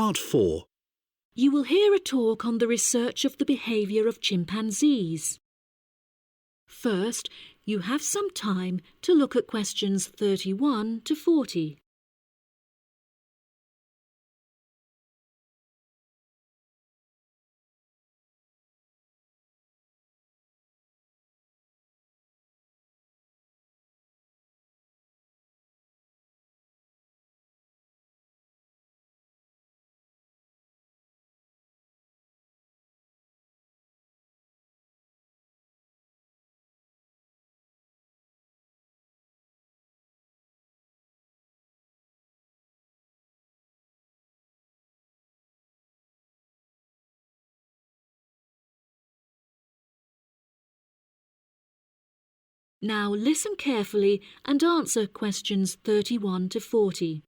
Part 4. You will hear a talk on the research of the behaviour of chimpanzees. First, you have some time to look at questions 31 to 40. Now listen carefully and answer questions 31 to 40.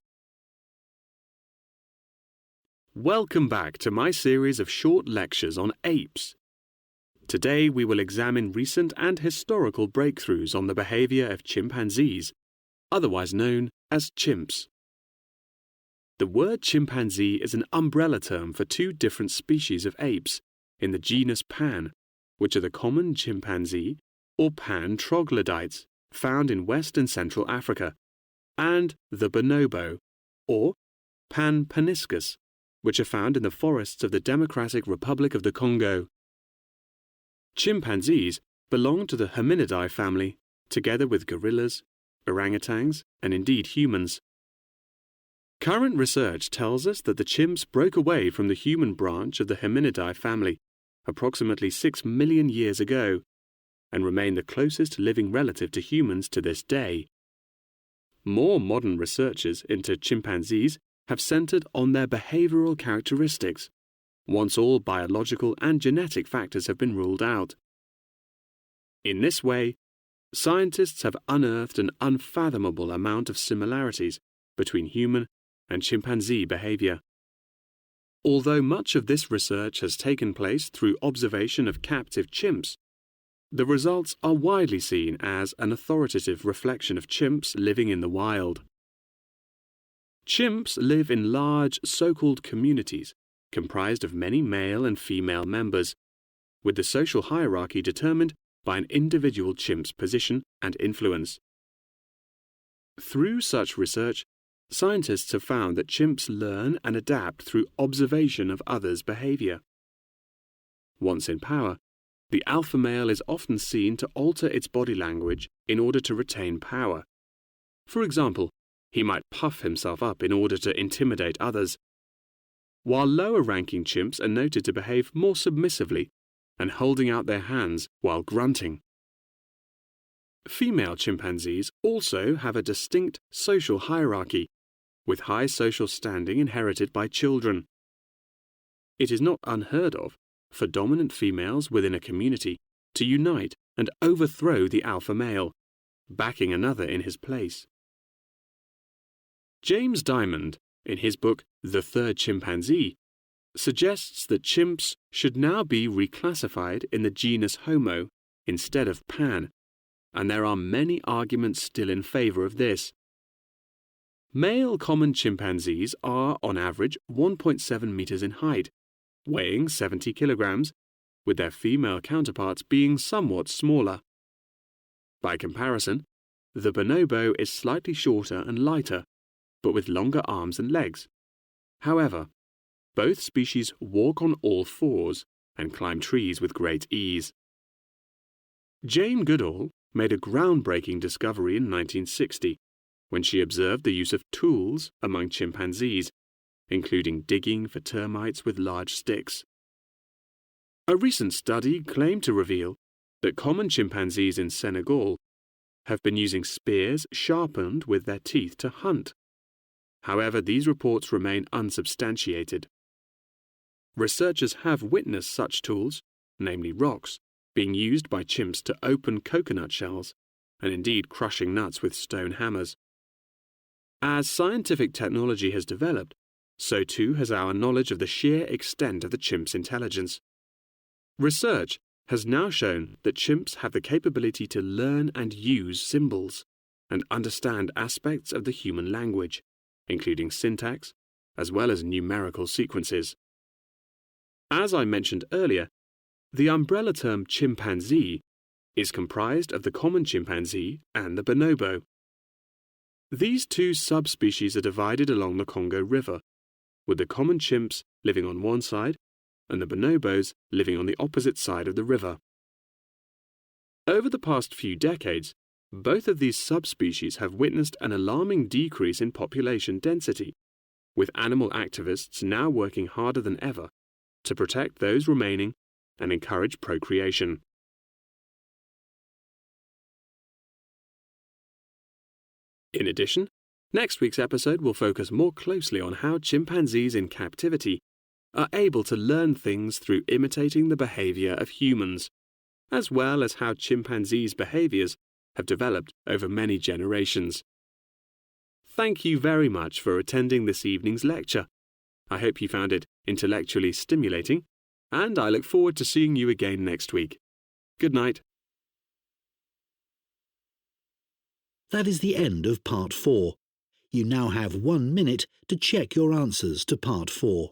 Welcome back to my series of short lectures on apes. Today we will examine recent and historical breakthroughs on the behavior of chimpanzees, otherwise known as chimps. The word chimpanzee is an umbrella term for two different species of apes in the genus Pan, which are the common chimpanzee or Pan troglodytes found in West and Central Africa, and the bonobo or Pan paniscus, which are found in the forests of the Democratic Republic of the Congo. Chimpanzees belong to the Hominidae family, together with gorillas, orangutans, and indeed humans. Current research tells us that the chimps broke away from the human branch of the Hominidae family approximately 6 million years ago and remain the closest living relative to humans to this day. More modern researches into chimpanzees have centered on their behavioral characteristics, once all biological and genetic factors have been ruled out. In this way, scientists have unearthed an unfathomable amount of similarities between human and chimpanzee behavior. Although much of this research has taken place through observation of captive chimps, the results are widely seen as an authoritative reflection of chimps living in the wild. Chimps live in large so-called communities comprised of many male and female members, with the social hierarchy determined by an individual chimp's position and influence. Through such research, scientists have found that chimps learn and adapt through observation of others' behavior. Once in power, the alpha male is often seen to alter its body language in order to retain power. For example, he might puff himself up in order to intimidate others, while lower-ranking chimps are noted to behave more submissively and holding out their hands while grunting. Female chimpanzees also have a distinct social hierarchy, with high social standing inherited by children. It is not unheard of for dominant females within a community to unite and overthrow the alpha male, backing another in his place. James Diamond, in his book The Third Chimpanzee, suggests that chimps should now be reclassified in the genus Homo instead of Pan, and there are many arguments still in favor of this. Male common chimpanzees are, on average, 1.7 meters in height, weighing 70 kilograms, with their female counterparts being somewhat smaller. By comparison, the bonobo is slightly shorter and lighter, but with longer arms and legs. However, both species walk on all fours and climb trees with great ease. Jane Goodall made a groundbreaking discovery in 1960 when she observed the use of tools among chimpanzees, including digging for termites with large sticks. A recent study claimed to reveal that common chimpanzees in Senegal have been using spears sharpened with their teeth to hunt. However, these reports remain unsubstantiated. Researchers have witnessed such tools, namely rocks, being used by chimps to open coconut shells, and indeed crushing nuts with stone hammers. As scientific technology has developed, so too has our knowledge of the sheer extent of the chimp's intelligence. Research has now shown that chimps have the capability to learn and use symbols and understand aspects of the human language, including syntax, as well as numerical sequences. As I mentioned earlier, the umbrella term chimpanzee is comprised of the common chimpanzee and the bonobo. These two subspecies are divided along the Congo River, with the common chimps living on one side and the bonobos living on the opposite side of the river. Over the past few decades, both of these subspecies have witnessed an alarming decrease in population density, with animal activists now working harder than ever to protect those remaining and encourage procreation. In addition, next week's episode will focus more closely on how chimpanzees in captivity are able to learn things through imitating the behavior of humans, as well as how chimpanzees' behaviors have developed over many generations. Thank you very much for attending this evening's lecture. I hope you found it intellectually stimulating, and I look forward to seeing you again next week. Good night. That is the end of Part 4. You now have 1 minute to check your answers to Part 4.